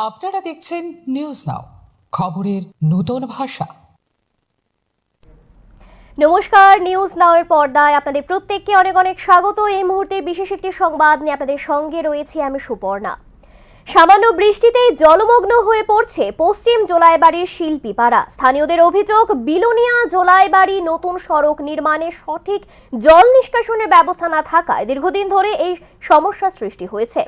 আপনারা দেখছেন news now, খবরের নতুন ভাষা। নমস্কার, নিউজ নাওয়ের পর্দায় আপনাদের প্রত্যেককে অনেক অনেক স্বাগত। এই মুহূর্তের বিশেষ একটি সংবাদ নিয়ে আপনাদের সঙ্গে রয়েছি আমি সুপর্ণা। সামান্য বৃষ্টিতেই জলমগ্ন হয়ে পড়ছে পশ্চিম জোলাইবাড়ির শিল্পীপাড়া। স্থানীয়দের অভিযোগ, বিলোনিয়া জোলাইবাড়ি নতুন সড়ক নির্মাণে সঠিক জল নিষ্কাশনের ব্যবস্থা না থাকায় দীর্ঘদিন ধরে এই সমস্যা সৃষ্টি হয়েছে।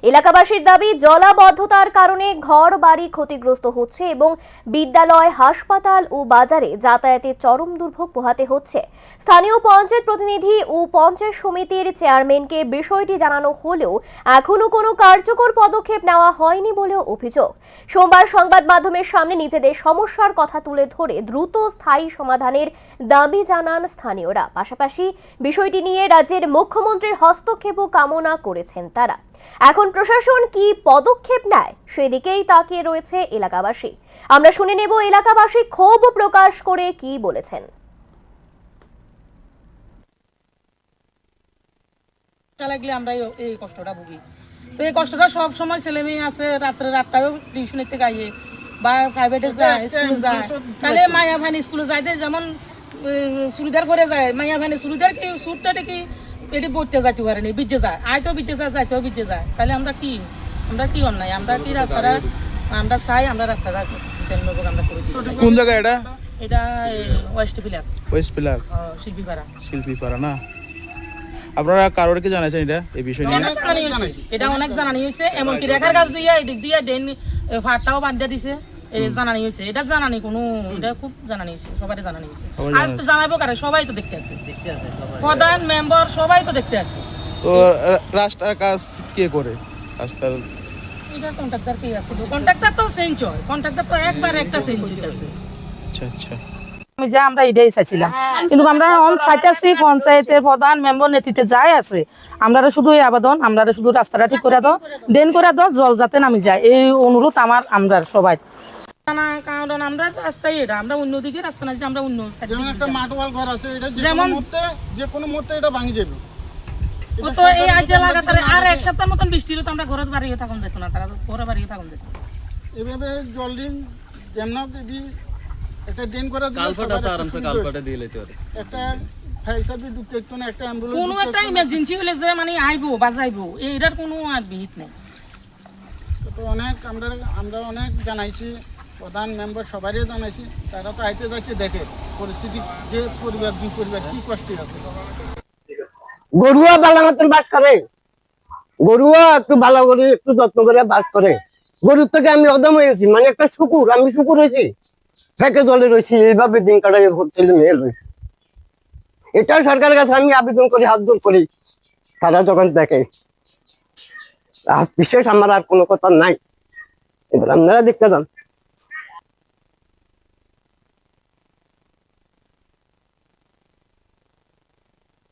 এলাকাবাসীর দাবি, জলাবদ্ধতার কারণে ঘর বাড়ি ক্ষতিগ্রস্ত হচ্ছে এবং বিদ্যালয়, হাসপাতাল ও বাজারে যাতায়াতে চরম দুর্ভোগ পোহাতে হচ্ছে। স্থানীয় পঞ্চায়েত প্রতিনিধি ও পঞ্চায়েত সমিতির চেয়ারম্যানকে বিষয়টি জানানো হলেও এখনো কোনো কার্যকর পদক্ষেপ নেওয়া হয়নি বলেও অভিযোগ। সোমবার সংবাদ মাধ্যমের সামনে নিজেদের সমস্যার কথা তুলে ধরে দ্রুত স্থায়ী সমাধানের দাবি জানান স্থানীয়রা। পাশাপাশি বিষয়টি নিয়ে রাজ্যের মুখ্যমন্ত্রীর হস্তক্ষেপও কামনা করেছেন তারা। এখন প্রশাসন কি পদক্ষেপ নেয় সেদিকেই তাকিয়ে রয়েছে এলাকাবাসী। আমরা শুনে নেব এলাকাবাসী ক্ষোভ প্রকাশ করে কি বলেছেন। লাগলে আমরা এই কষ্টটা ভুগি, তো এই কষ্টটা সব সময় ছেলে মেয়ে আছে, রাত্রে রাতটাও টিউশনের থেকে আইয়ে বা প্রাইভেটে যায়, স্কুলে যায়। তাহলে মায়া ভাইন স্কুলে যাইতে যেমন চুড়িদার করে যায়, মায়া ভাইনে চুড়িদার কি সুটটা কি এটি বইতে যাইতে পারেনি, বিজে যায়, আয়তেও বিজে যায়, যাইতেও বিজে যায়। তাহলে আমরা কি অন্যায়, আমরা কি রাস্তাটা আমরা চাই, আমরা রাস্তাটা আমরা করে দিই। কোন জায়গা এটা? এটা ওয়েস্ট পিলার শিল্পীপাড়া না? আপনারা কারোর কি জানাইছেন এটা এই বিষয় নিয়ে? এটা অনেক জানানি হয়েছে, এমনকি রেখার গাছ দিয়ে এদিক দিয়ে ড্রেন ফাটটাও বাঁধিয়ে দিছে, জানানি হয়েছে। এটা জানানি কোনো, এটা খুব জানানি হয়েছে, সবাই জানানি হয়েছে। আর তো জানাবো কারে, সবাই তো দেখতে আছে, প্রধান মেম্বার সবাই তো দেখতে আছে। তো রাস্তার কাজ কে করে? রাস্তার এটা কন্ট্রাক্টর কে আছে? কন্ট্রাক্টর তো চেঞ্জ হয়, কন্ট্রাক্টর তো একবার একটা চেঞ্জ হইতাছে। আচ্ছা আমরা এটাই চাইছিলাম, কিন্তু আমরা চাইতেছি পঞ্চায়েতের প্রধান মেম্বার নেতৃত্বে যাই আছে, আমরা শুধু এই আবেদন, আমরা শুধু রাস্তাটা ঠিক করে দাও, ড্রেন করে দাও, জল যাতে নামি যায়, এই অনুরোধ আমার আমরা সবাই। কারণ আমরা রাস্তায় এটা, আমরা অন্যদিকে রাস্তা না, আমরা অন্য একটা মাঠওয়াল ঘর আছে, এটা যে কোনো মুহূর্তে এটা ভাঙি যাবে। তো এই আজ লাগাতার আর এক সপ্তাহের মতন বৃষ্টি হলো, আমরা ঘরে বাড়িয়ে থাকুন যেত না, তারা ঘরে বাড়িয়ে থাকুন যেত। এভাবে জল দিন যেমন একটা ড্রেন করে দিলে কালফাট আছে, আরামসে কালফাটে দিয়ে লইতে পারে। একটা ফায়ার সার্ভিস ঢুকতে একটু না, একটা অ্যাম্বুলেন্স কোনো একটা ইমার্জেন্সি হলে যে মানে আইবো বাজাইবো, এইটার কোনো আর বিহিত নেই। তো অনেক আমরা অনেক জানাইছি, প্রধান মেম্বার সবারই জানাইছি, তারা তো আইতে যাচ্ছে, দেখে পরিস্থিতি, যে পরিবার দুই পরিবার কি কষ্টে আছে। গরুয়া ভালো মতন বাস করে, গরুয়া একটু ভালো করে একটু যত্ন করে বাস করে। গরুর থেকে আমি অদম হয়েছি, মানে একটা শুকুর, আমি শুকুর হয়েছি, ফেঁকে জলে রয়েছি, এইভাবে দিন কাটাই ছেলে মেয়ে রয়েছে। এটা সরকারের কাছে আমি আবেদন করি, হাত জোর করি, তারা যখন দেখে। বিশেষ আমার আর কোনো কথা নাই, এবার আপনারা দেখতে যান।